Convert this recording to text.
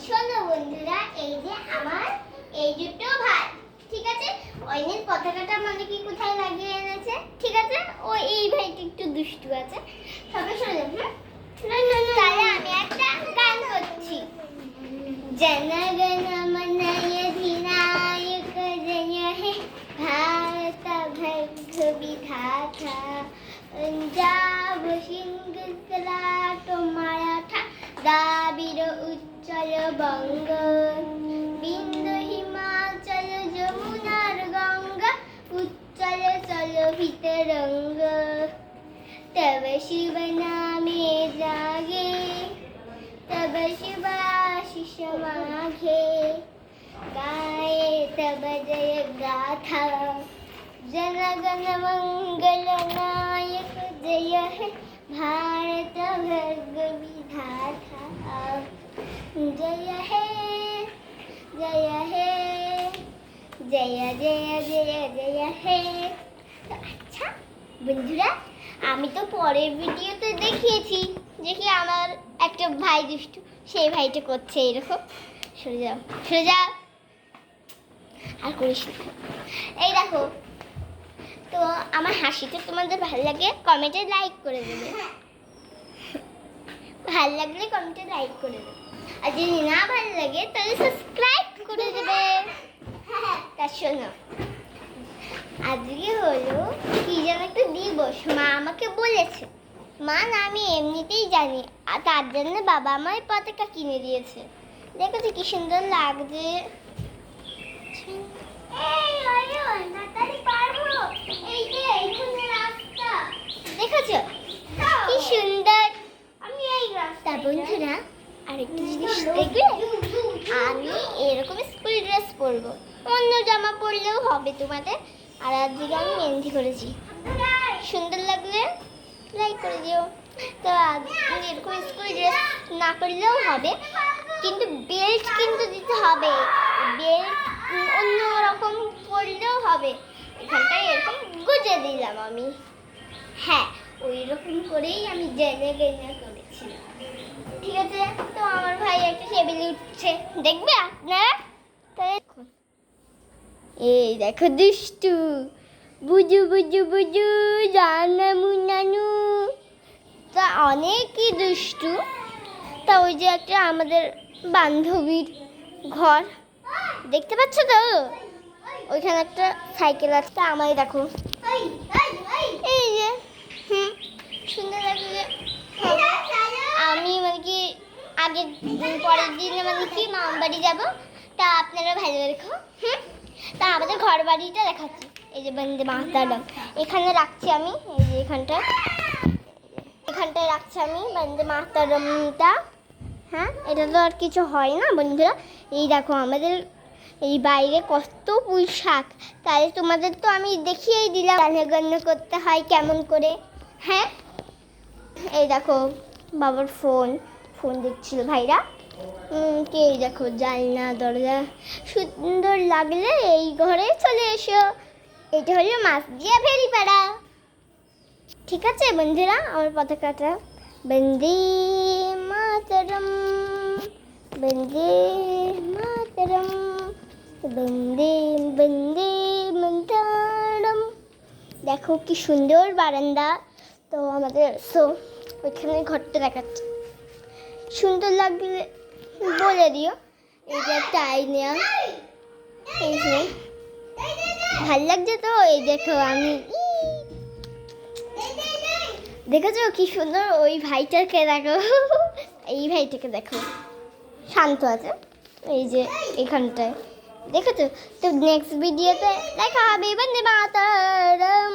শোনো বন্ধুরা, এই যে আমার এই দুটো ভাই, ঠিক আছে, ওইনের পতাকাটা মানে কি কোথায় লাগিয়ে এনেছে, ঠিক আছে, ও এই ভাইটা একটু দুষ্টু আছে, সবাই শোনো। তাহলে আমি একটা গান করছি। जनगण मन अधिनायक जय हे भारत भर्ग विधाता पंजाब सिंध सराठ मराठा द्राविड़ उच्चल बंग बिंदु हिमाचल जमुनार गंगा उच्चल चलभित रंग तब शिव नामे जागे तब शिवाशिष माघे गाये तब जय गाथा जनगण मंगल नायक जय हे भारत भर्ग विधाता जय हे जय हे जय जय जय जय हे। तो अच्छा বন্ধুরা, আমি তো পরের ভিডিওতে দেখিয়েছি যে কি আমার একটা ভাই দুষ্টু, সেই ভাইটা করছে এরকম। সরে যাও সরে যাও, আর করিস না। এই দেখো, তো আমার হাসিটা তোমাদের ভালো লাগে কমেন্টে লাইক করে দেবে, ভালো লাগলে কমেন্টে লাইক করে দেবে, আর যদি না ভালো লাগে তাহলে সাবস্ক্রাইব করে দেবে। তা শোনো, আজকে হলো কি যেন একটা দিবস, মা আমাকে বলেছে। মা না, আমি এমনিতেই জানি, আর তার জন্য বাবা আমার পতাকা কিনে দিয়েছে। দেখেছো কি সুন্দর লাগছে। দেখেছো কি সুন্দর। তা বন্ধুরা, আরেকটা জিনিস দেখবে, আমি এরকম স্কুল ড্রেস পরবো, অন্য জামা পরলেও হবে তোমাদের। আর আজকে আমি মেহেন্দি করেছি, সুন্দর লাগলে লাইক করে দিও। তো এরকম স্কুল ড্রেস না করলেও হবে, কিন্তু বেল্ট কিন্তু দিতে হবে, বেল্ট অন্য রকম পরলেও হবে। এখানটায় এরকম গুজে দিলাম আমি, হ্যাঁ ওই রকম করেই আমি জেনে গেনে করেছিলাম, ঠিক আছে। তো আমার ভাই একটা টেবিলে উঠছে, দেখবে আপনারা। তাই এই দেখো দুষ্টু, বুজু বুজু বুজু জানামু নানু, তা অনেকই দুষ্টু। তা ওই যে একটা আমাদের বান্ধবীর ঘর দেখতে পাচ্ছ তো, ওইখানে একটা সাইকেল আছে। তা আমায় দেখো, এই যে সুন্দর লাগছে। আমি মানে কি আগের পরের দিনে মানে কি মামার বাড়ি যাবো, তা আপনারা ভালো রেখো। তা আমাদের ঘর বাড়িটা দেখাচ্ছি, এই যে বন্দে মাতরম এখানে রাখছি আমি, এই যে এখানটায় রাখছি আমি বন্দে মাতরমটা। হ্যাঁ, এটা তো আর কিছু হয় না বন্ধুরা। এই দেখো আমাদের এই বাইরে কত পুঁই শাক, তাহলে তোমাদের তো আমি দেখিয়েই দিলাম গান করতে হয় কেমন করে। হ্যাঁ, এই দেখো বাবার ফোন দেখছিল ভাইরা। এই দেখো জানলা দরজা, সুন্দর লাগলে এই ঘরে চলে এসো। এটা হলো মাছদিয়া ভেড়িপাড়া, ঠিক আছে বন্ধুরা। আমার পতাকাটা বন্দে মাতরম বন্দে মাতরম বন্দে বন্দে মাতরম। দেখো কি সুন্দর বারান্দা। তো আমাদের ওইখানে ঘরটা দেখাচ্ছে, সুন্দর লাগলে বলে দিও। এই যে একটা আইনা, এই যে ভাল লাগছে তো। এই দেখো আমি, দেখেছো কি সুন্দর। ওই ভাইটাকে দেখো, এই ভাইটাকে দেখো, শান্ত আছে এই যে এখানটায়, দেখেছো। তো নেক্সট ভিডিওতে দেখা হবে। বন্দে মাতরম।